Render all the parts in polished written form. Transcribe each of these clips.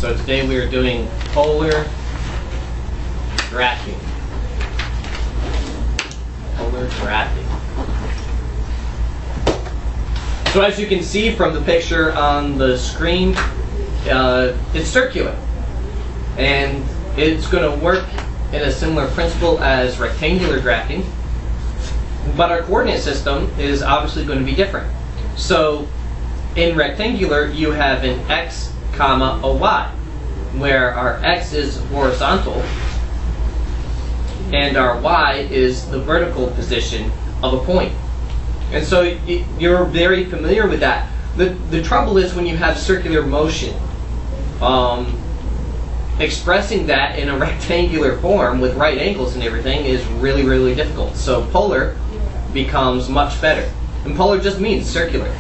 So today we are doing polar graphing. Polar graphing. So as you can see from the picture on the screen, it's circular. And it's going to work in a similar principle as rectangular graphing. But our coordinate system is obviously going to be different. So in rectangular, you have an x, comma, a y, where our x is horizontal and our y is the vertical position of a point. And so you're very familiar with that. The trouble is when you have circular motion, expressing that in a rectangular form with right angles and everything is really, really difficult. So polar becomes much better. And polar just means circular.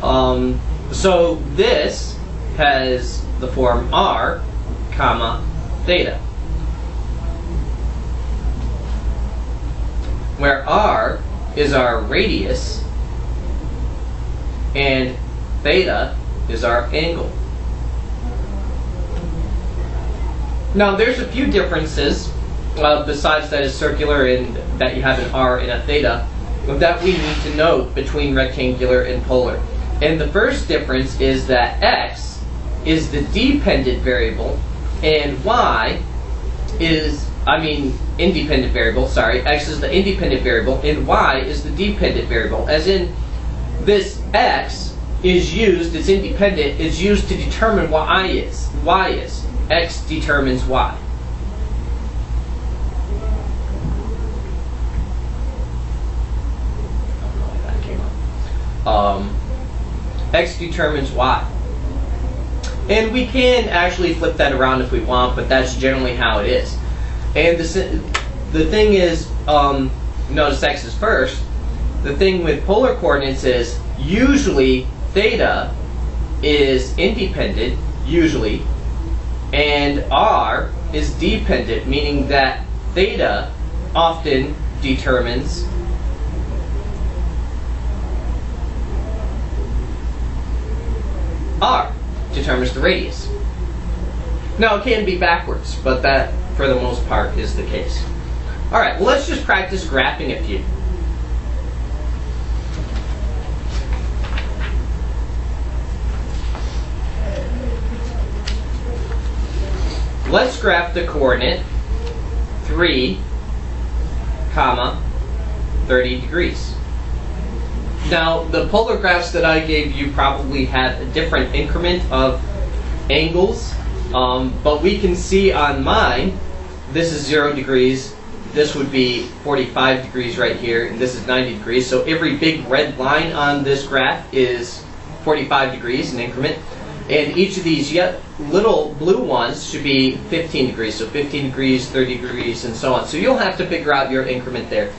So this has the form r, comma, theta, where r is our radius and theta is our angle. Now there's a few differences besides that is circular and that you have an r and a theta that we need to note between rectangular and polar. And the first difference is that x is the dependent variable and y is, independent variable, sorry, x is the independent variable and y is the dependent variable. As in, this x is used, it's independent, is used to determine what y is. X determines y. X determines y. And we can actually flip that around if we want, but that's generally how it is. And the thing is, notice x is first. The thing with polar coordinates is usually theta is independent, usually, and r is dependent, meaning that theta often determines r, determines the radius. Now it can be backwards, but that for the most part is the case. Alright, well let's just practice graphing a few. Let's graph the coordinate 3, comma, 30 degrees. Now, the polar graphs that I gave you probably have a different increment of angles, but we can see on mine, this is 0 degrees, this would be 45 degrees right here, and this is 90 degrees. So every big red line on this graph is 45 degrees in increment. And each of these little blue ones should be 15 degrees. So 15 degrees, 30 degrees, and so on. So you'll have to figure out your increment there.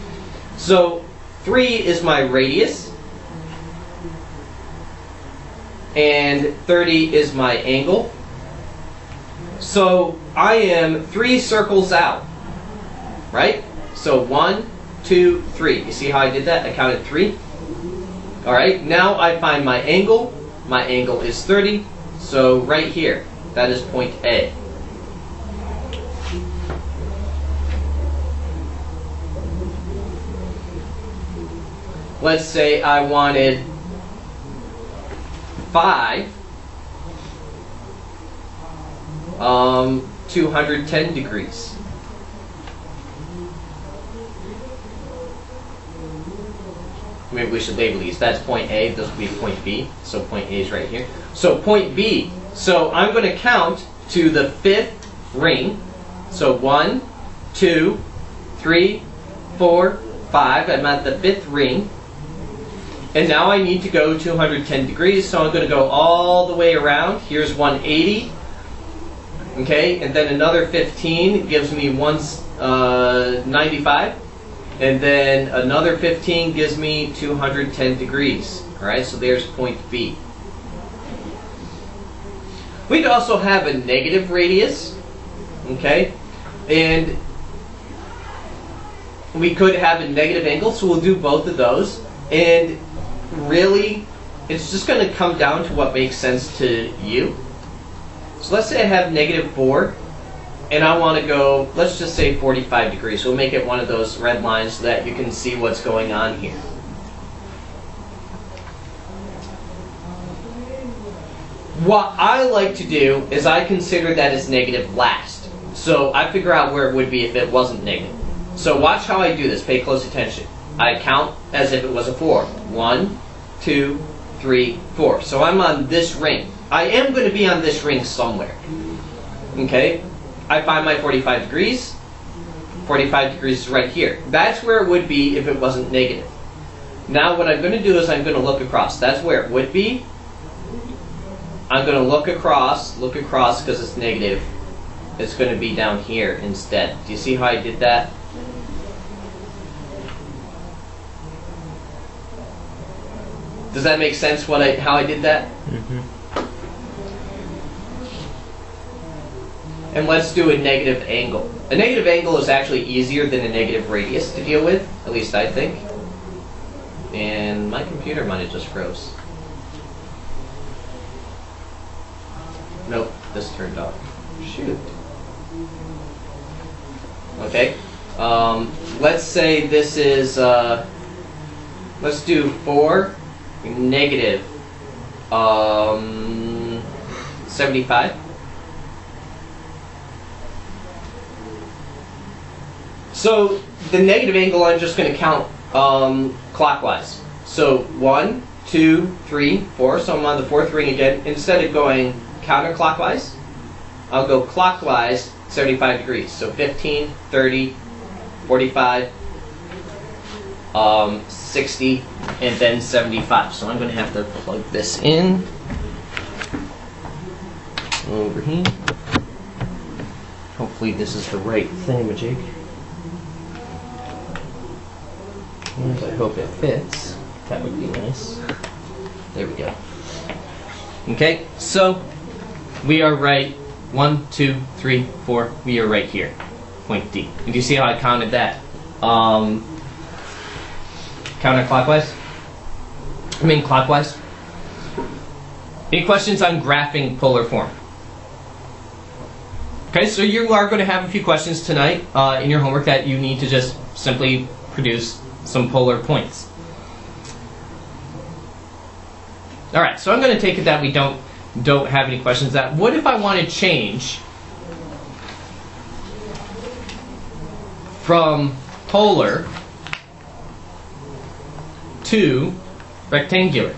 So 3 is my radius. And 30 is my angle. So I am 3 circles out. Right? So 1, 2, 3. You see how I did that? I counted 3. Alright, now I find my angle. My angle is 30. So right here, that is point A. Let's say I wanted 5, 210 degrees. Maybe we should label these. That's point A, this will be point B. So point A is right here. So point B. So I'm going to count to the 5th ring. So 1, 2, 3, 4, 5. I'm at the 5th ring. And now I need to go 210 degrees. So I'm going to go all the way around. Here's 180. Okay, and then another 15 gives me 195. And then another 15 gives me 210 degrees. Alright, so there's point B. We could also have a negative radius. Okay, and we could have a negative angle, so we'll do both of those. And really, it's just going to come down to what makes sense to you. So let's say I have -4, and I want to go, let's just say 45 degrees. We'll make it one of those red lines so that you can see what's going on here. What I like to do is I consider that as negative last. So I figure out where it would be if it wasn't negative. So watch how I do this. Pay close attention. I count as if it was a 4. 1, 2, 3, 4. So I'm on this ring. I am going to be on this ring somewhere. Okay? I find my 45 degrees. 45 degrees is right here. That's where it would be if it wasn't negative. Now what I'm going to do is I'm going to look across. That's where it would be. I'm going to look across because it's negative. It's going to be down here instead. Do you see how I did that? Does that make sense how I did that? Mm-hmm. And let's do a negative angle. A negative angle is actually easier than a negative radius to deal with, at least I think. And my computer might have just froze. Nope, this turned off. Shoot. Okay. Let's say this is, let's do 4 negative 75. So the negative angle I'm just going to count clockwise. So 1, 2, 3, 4. So I'm on the 4th ring again. Instead of going counterclockwise, I'll go clockwise 75 degrees. So 15, 30, 45, 60, and then 75. So I'm going to have to plug this in over here. Hopefully this is the right thingamajig. And I hope it fits. That would be nice. There we go. Okay, so we are right. 1, 2, 3, 4. We are right here. Point D. And do you see how I counted that? Counterclockwise? I mean clockwise? Any questions on graphing polar form? Okay, so you are going to have a few questions tonight in your homework that you need to just simply produce some polar points. Alright, so I'm going to take it that we don't have any questions. That what if I want to change from polar to rectangular?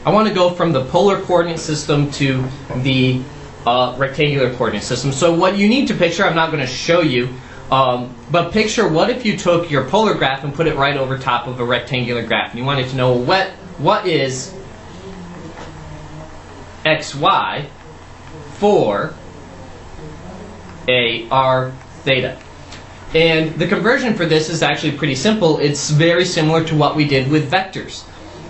I want to go from the polar coordinate system to the rectangular coordinate system. So what you need to picture, I'm not going to show you, but picture what if you took your polar graph and put it right over top of a rectangular graph, and you wanted to know what is xy for a r theta. And the conversion for this is actually pretty simple. It's very similar to what we did with vectors.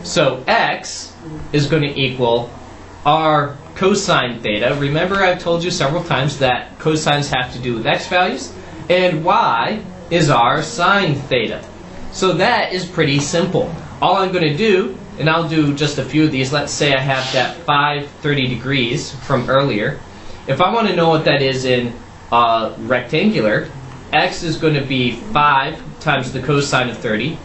So x is going to equal r cosine theta. Remember, I've told you several times that cosines have to do with x values. And y is r sine theta. So that is pretty simple. All I'm going to do, and I'll do just a few of these. Let's say I have that 530 degrees from earlier. If I want to know what that is in rectangular, x is going to be 5 times the cosine of 30.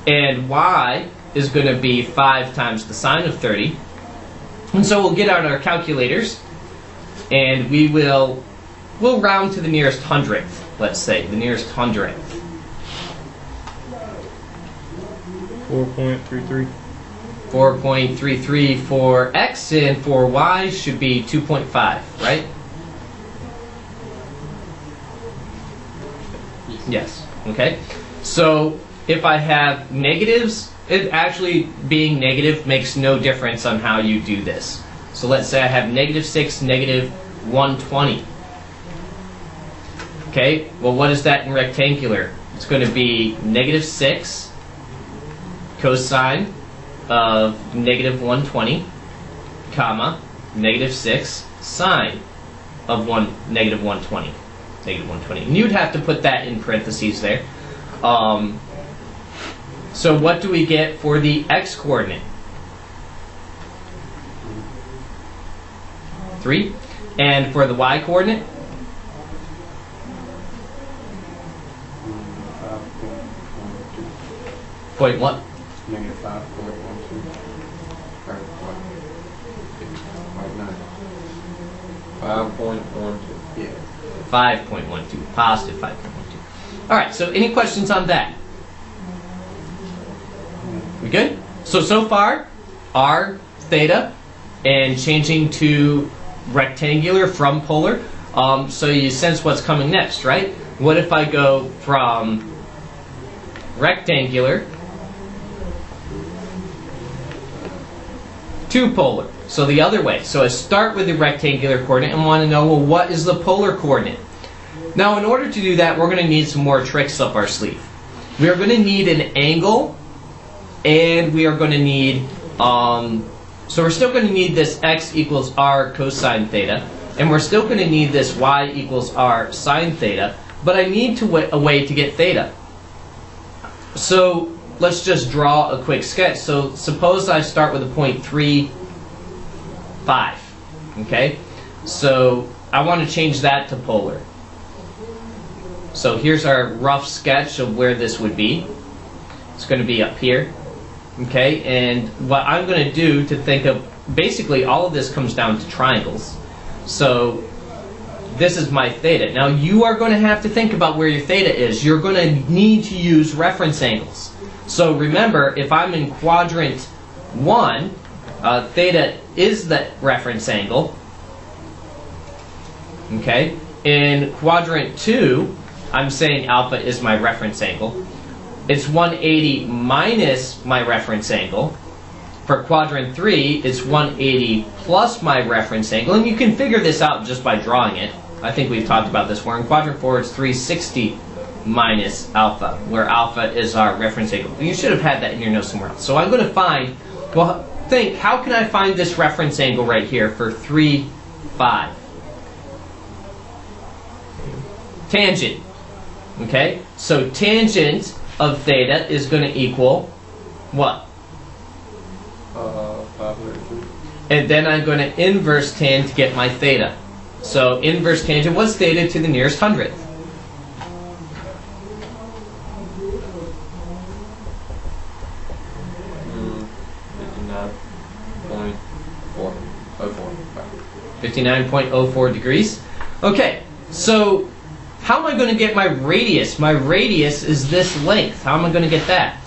And y is going to be 5 times the sine of 30. And so we'll get out our calculators, and we'll round to the nearest hundredth, let's say, the nearest hundredth. 4.33. 4.33 for x, and for y should be 2.5, right? Yes. Okay. So if I have negatives, it actually being negative makes no difference on how you do this. So let's say I have -6, -120. Okay, well what is that in rectangular? It's going to be -6 cosine of -120, comma, -6 sine of -120. And you'd have to put that in parentheses there. So what do we get for the x-coordinate? 3. And for the y-coordinate? 5.12. What? Negative 5.12. Or what? 5.12. Yeah. 5.12. Positive 5.12. All right, so any questions on that? We good? So far, r theta and changing to rectangular from polar. So you sense what's coming next, right? What if I go from rectangular to polar? So the other way. So I start with the rectangular coordinate and want to know, well, what is the polar coordinate? Now, in order to do that, we're going to need some more tricks up our sleeve. We are going to need an angle, and we are going to need, so we're still going to need this x equals r cosine theta, and we're still going to need this y equals r sine theta, but I need a way to get theta. So let's just draw a quick sketch. So suppose I start with a point 3, 5. Okay? So I want to change that to polar. So here's our rough sketch of where this would be. It's going to be up here. Okay? And what I'm going to do to think of, basically all of this comes down to triangles. So this is my theta. Now you are going to have to think about where your theta is. You're going to need to use reference angles. So remember, if I'm in quadrant 1, theta is the reference angle. Okay? In quadrant 2, I'm saying alpha is my reference angle. It's 180 minus my reference angle. For quadrant 3, it's 180 plus my reference angle. And you can figure this out just by drawing it. I think we've talked about this more. In quadrant 4, it's 360 minus alpha, where alpha is our reference angle. You should have had that in your notes somewhere else. So I'm going to find, well, think, how can I find this reference angle right here for 3, 5? Tangent. Okay? So tangent of theta is going to equal what? 502. And then I'm going to inverse tan to get my theta. So inverse tangent, what's theta to the nearest hundredth? 59.04 degrees. Okay, so how am I going to get my radius? My radius is this length. How am I going to get that?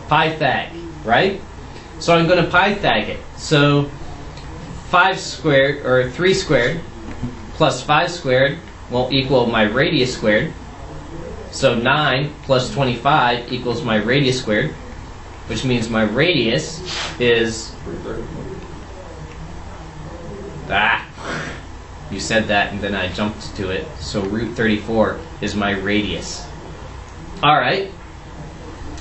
Pythag, right? So I'm going to Pythag it. So 5 squared, or 3 squared, plus 5 squared will equal my radius squared. So 9 plus 25 equals my radius squared, which means my radius is... You said that and then I jumped to it. So root 34 is my radius. Alright.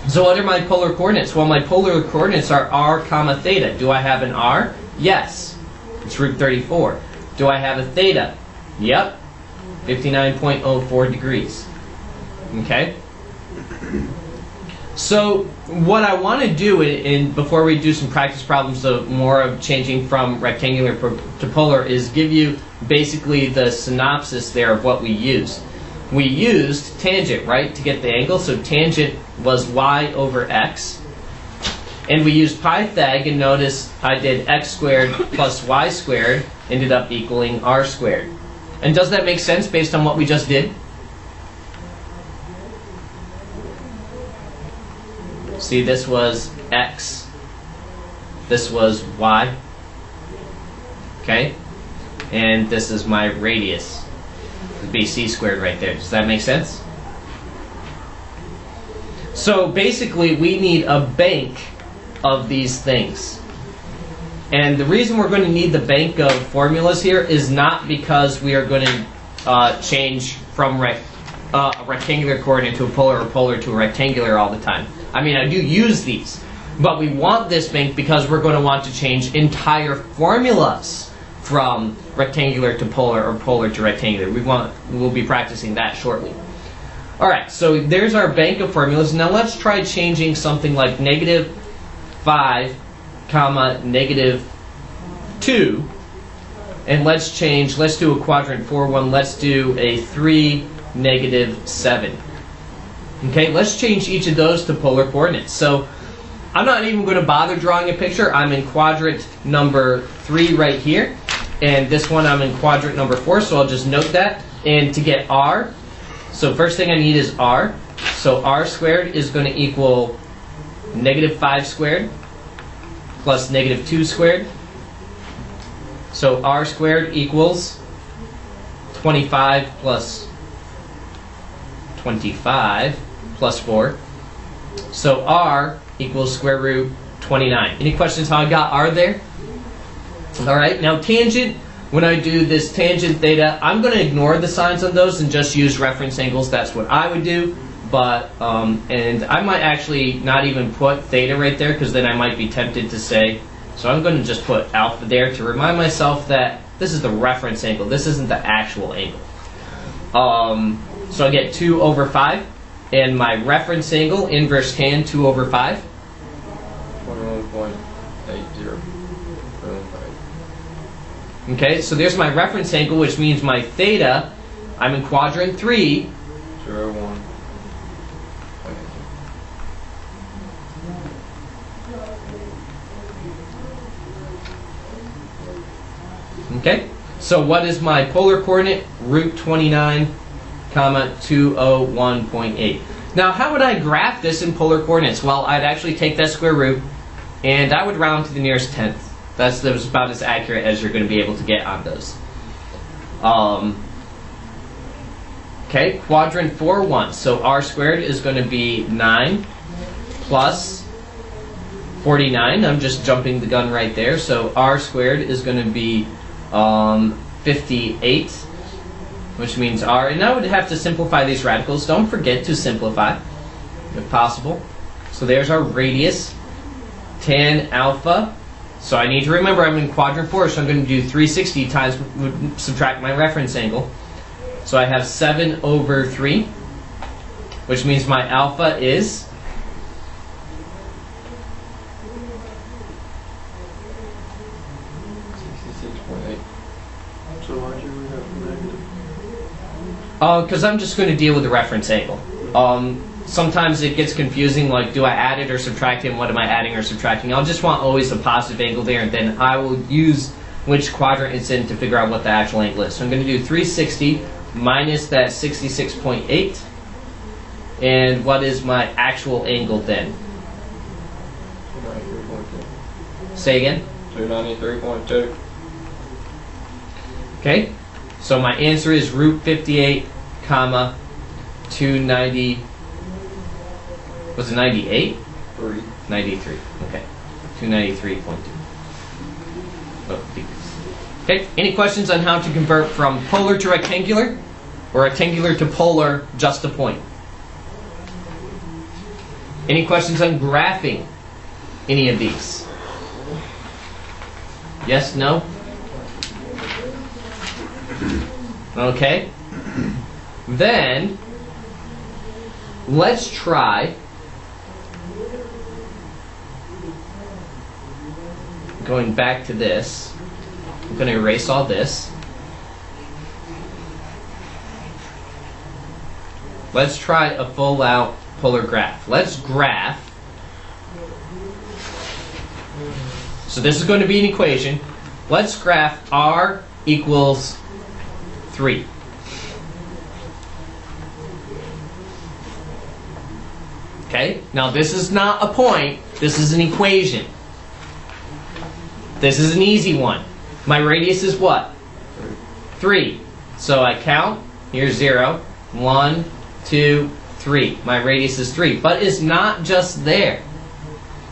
So what are my polar coordinates? Well, my polar coordinates are r comma theta. Do I have an r? Yes. It's root 34. Do I have a theta? Yep. 59.04 degrees. Okay? So what I want to do before we do some practice problems of more of changing from rectangular to polar is give you basically the synopsis there of what we used. We used tangent, right, to get the angle. So tangent was y over x. And we used Pythag, and notice I did x squared plus y squared ended up equaling r squared. And does that make sense based on what we just did? See, this was x, this was y, okay, and this is my radius. It'd be c squared right there. Does that make sense? So basically we need a bank of these things. And the reason we're going to need the bank of formulas here is not because we are going to change from a rectangular coordinate to a polar or polar to a rectangular all the time. I mean, I do use these, but we want this bank because we're going to want to change entire formulas from rectangular to polar or polar to rectangular. We'll be practicing that shortly. Alright, so there's our bank of formulas. Now let's try changing something like -5, comma, -2. And let's do a quadrant 4-1. Let's do a 3, -7. Okay, let's change each of those to polar coordinates. So I'm not even going to bother drawing a picture. I'm in quadrant number 3 right here. And this one I'm in quadrant number 4, so I'll just note that. And to get r, so first thing I need is r. So r squared is going to equal -5 squared plus -2 squared. So r squared equals 25 plus 25 plus 4. So r equals square root 29. Any questions how I got r there? Alright, now tangent, when I do this tangent theta, I'm going to ignore the signs on those and just use reference angles. That's what I would do. But, and I might actually not even put theta right there, because then I might be tempted to say, so I'm going to just put alpha there to remind myself that this is the reference angle. This isn't the actual angle. So I get 2/5, and my reference angle, inverse tan, 2/5. 21.80. Okay, so there's my reference angle, which means my theta, I'm in quadrant 3. 0.1. Okay, so what is my polar coordinate? Root 29, comma 201.8. Now, how would I graph this in polar coordinates? Well, I'd actually take that square root, and I would round to the nearest tenth. That was about as accurate as you're going to be able to get on those. Okay, quadrant 4-1. So r squared is going to be 9 plus 49. I'm just jumping the gun right there. So r squared is going to be 58, which means r. And I would have to simplify these radicals. Don't forget to simplify, if possible. So there's our radius, tan alpha. So I need to remember I'm in quadrant 4, so I'm going to do 360 times, subtract my reference angle. So I have 7/3, which means my alpha is 66.8. So why'd you read out negative? because I'm just going to deal with the reference angle. Sometimes it gets confusing, like do I add it or subtract it, and what am I adding or subtracting? I'll just want always a positive angle there, and then I will use which quadrant it's in to figure out what the actual angle is. So I'm going to do 360 minus that 66.8, and what is my actual angle then? 293.2. Say again? 293.2. Okay, so my answer is root 58, comma 290. Was it 98? 3. 93. Okay, 293.2. Oh, degrees. Okay, any questions on how to convert from polar to rectangular, or rectangular to polar, just a point? Any questions on graphing any of these? Yes, no? Okay. Then, let's try going back to this. I'm going to erase all this. Let's try a full out polar graph. Let's graph. So this is going to be an equation. Let's graph r equals 3. Okay? Now this is not a point. This is an equation. This is an easy one. My radius is what? 3. So I count. Here's 0. 1, 2, 3. My radius is 3. But it's not just there.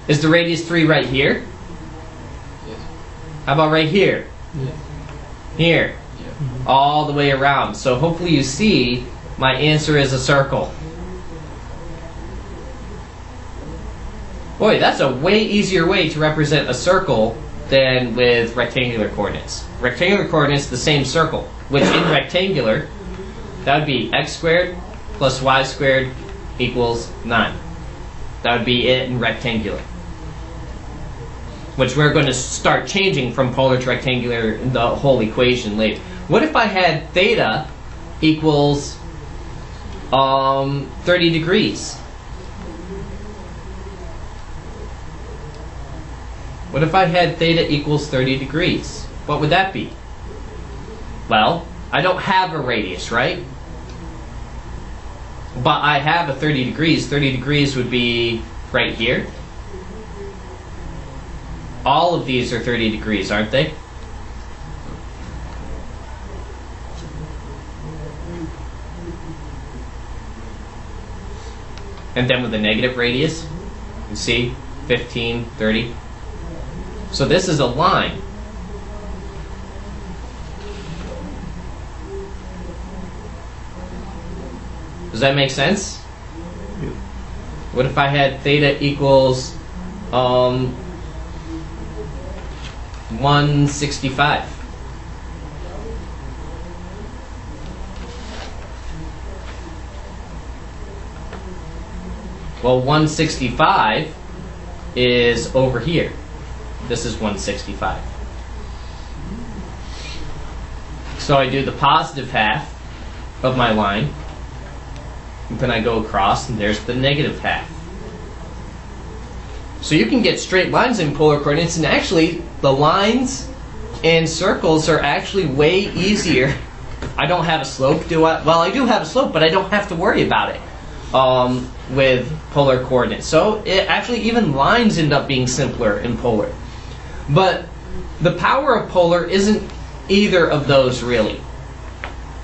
Is the radius 3 right here? Yes. How about right here? Yes. Here. Yeah. All the way around. So hopefully you see my answer is a circle. Boy, that's a way easier way to represent a circle than with rectangular coordinates. Rectangular coordinates, the same circle, which in rectangular, that would be x squared plus y squared equals 9. That would be it in rectangular. Which we're going to start changing from polar to rectangular in the whole equation later. What if I had theta equals 30 degrees? What if I had theta equals 30 degrees? What would that be? Well, I don't have a radius, right? But I have a 30 degrees. 30 degrees would be right here. All of these are 30 degrees, aren't they? And then with a negative radius, you see, 15, 30. So this is a line. Does that make sense? Yep. What if I had theta equals 165? Well, 165 is over here. This is 165. So I do the positive half of my line, and then I go across, and there's the negative half. So you can get straight lines in polar coordinates, and actually the lines and circles are actually way easier. I don't have a slope, do I? Well, I do have a slope, but I don't have to worry about it with polar coordinates. So it actually, even lines end up being simpler in polar. But the power of polar isn't either of those really.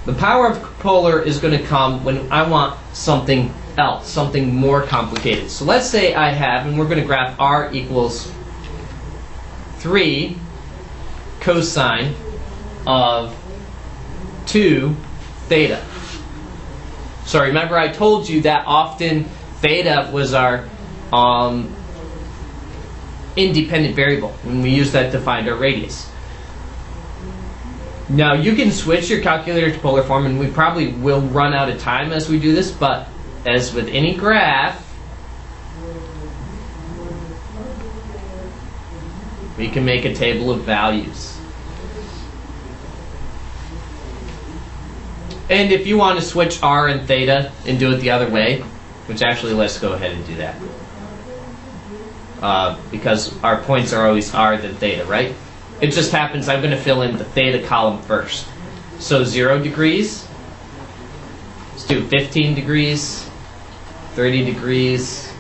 The power of polar is going to come when I want something else, something more complicated. So let's say I have, and we're going to graph r equals 3 cosine of 2 theta. So remember I told you that often theta was our independent variable, and we use that to find our radius. Now you can switch your calculator to polar form, and we probably will run out of time as we do this, but as with any graph, we can make a table of values. And if you want to switch r and theta and do it the other way, which actually let's go ahead and do that. Because our points are always r then theta, right? It just happens I'm going to fill in the theta column first. So 0 degrees, let's do 15 degrees, 30 degrees.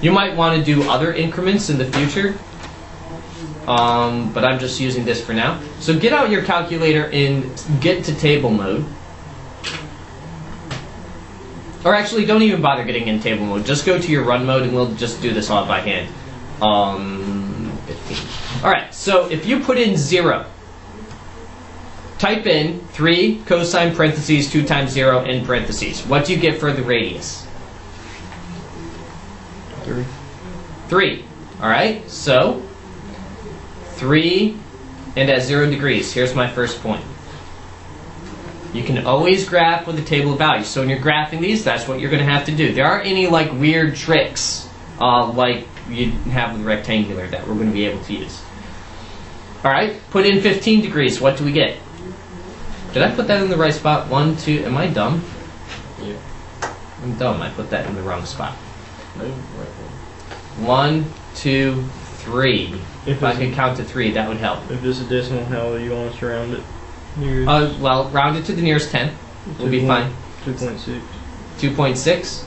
You might want to do other increments in the future, but I'm just using this for now. So get out your calculator and get to table mode. Or actually, don't even bother getting in table mode. Just go to your run mode, and we'll just do this all by hand. 15. Alright, so if you put in 0, type in 3 cosine parentheses 2 times 0 in parentheses. What do you get for the radius? 3. 3. Alright, so 3 and at 0 degrees. Here's my first point. You can always graph with a table of values. So when you're graphing these, that's what you're going to have to do. There aren't any like weird tricks like you have with rectangular that we're going to be able to use. Alright, put in 15 degrees. What do we get? Did I put that in the right spot? 1, 2, am I dumb? Yeah. I'm dumb, I put that in the wrong spot. No, right 1, 2, 3. If I could count to 3, that would help. If it's a decimal, how do you want us to round it? Well, round it to the nearest 10. We'll be fine. 2.6. 2.6.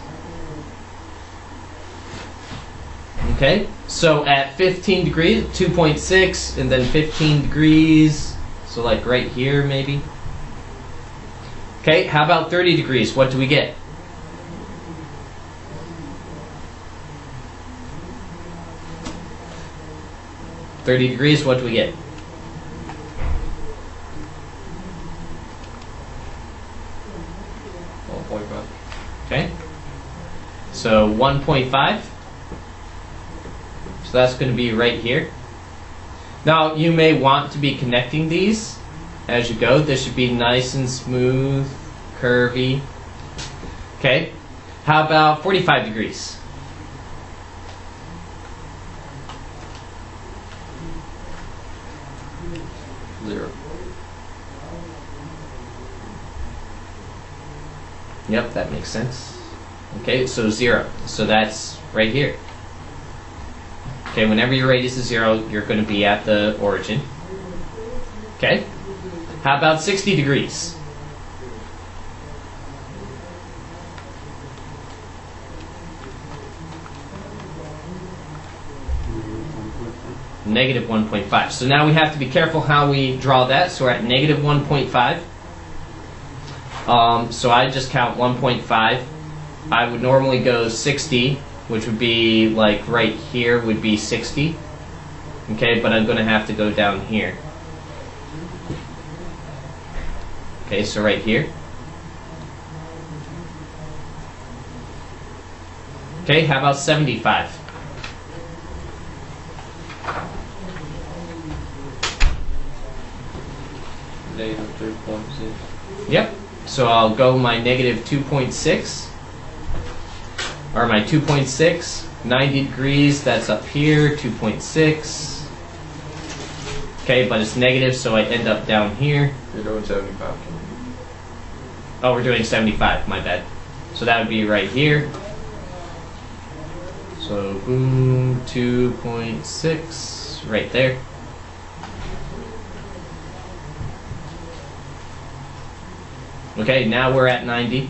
Okay, so at 15 degrees, 2.6, and then 15 degrees, so like right here maybe. Okay, how about 30 degrees? What do we get? $30 degrees, what do we get? Okay, so 1.5. So that's going to be right here. Now you may want to be connecting these as you go. This should be nice and smooth, curvy. Okay, how about 45 degrees? Zero. Yep, that makes sense. Okay, so 0. So that's right here. Okay, whenever your radius is 0, you're going to be at the origin. Okay, how about 60 degrees? Negative 1.5. So now we have to be careful how we draw that. So we're at negative 1.5. So I just count 1.5. I would normally go 60, which would be like right here would be 60. Okay, but I'm going to have to go down here. Okay, so right here. Okay, how about 75? Negative 2.6. Yep. So I'll go my negative 2.6, or my 2.6, 90 degrees, that's up here, 2.6. Okay, but it's negative, so I end up down here. You're doing 75. Oh, we're doing 75, my bad. So that would be right here. So, boom, 2.6, right there. Okay, now we're at 90.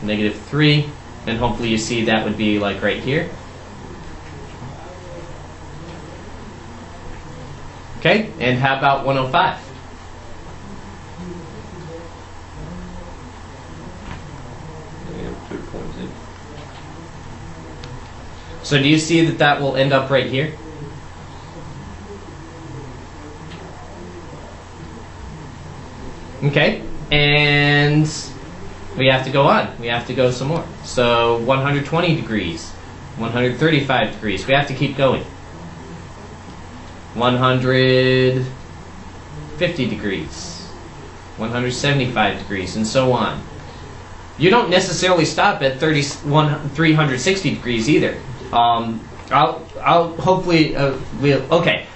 Negative 3. And hopefully you see that would be like right here. Okay, and how about 105? Negative 2.6. So do you see that that will end up right here? Okay, and we have to go on. We have to go some more. So 120 degrees, 135 degrees. We have to keep going. 150 degrees, 175 degrees, and so on. You don't necessarily stop at 360 degrees either. I'll hopefully okay.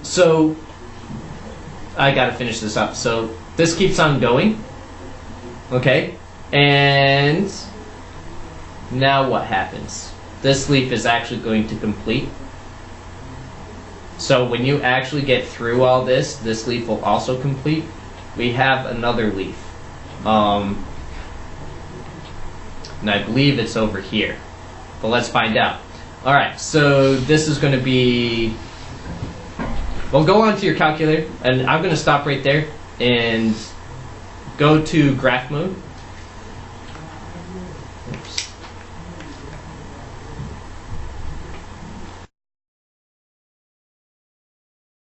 So I gotta finish this up. So this keeps on going. Okay, and now what happens? This leaf is actually going to complete. So when you actually get through all this, this leaf will also complete. We have another leaf. And I believe it's over here. But let's find out. Alright, so this is going to be... Well, go on to your calculator, and I'm going to stop right there and go to graph mode.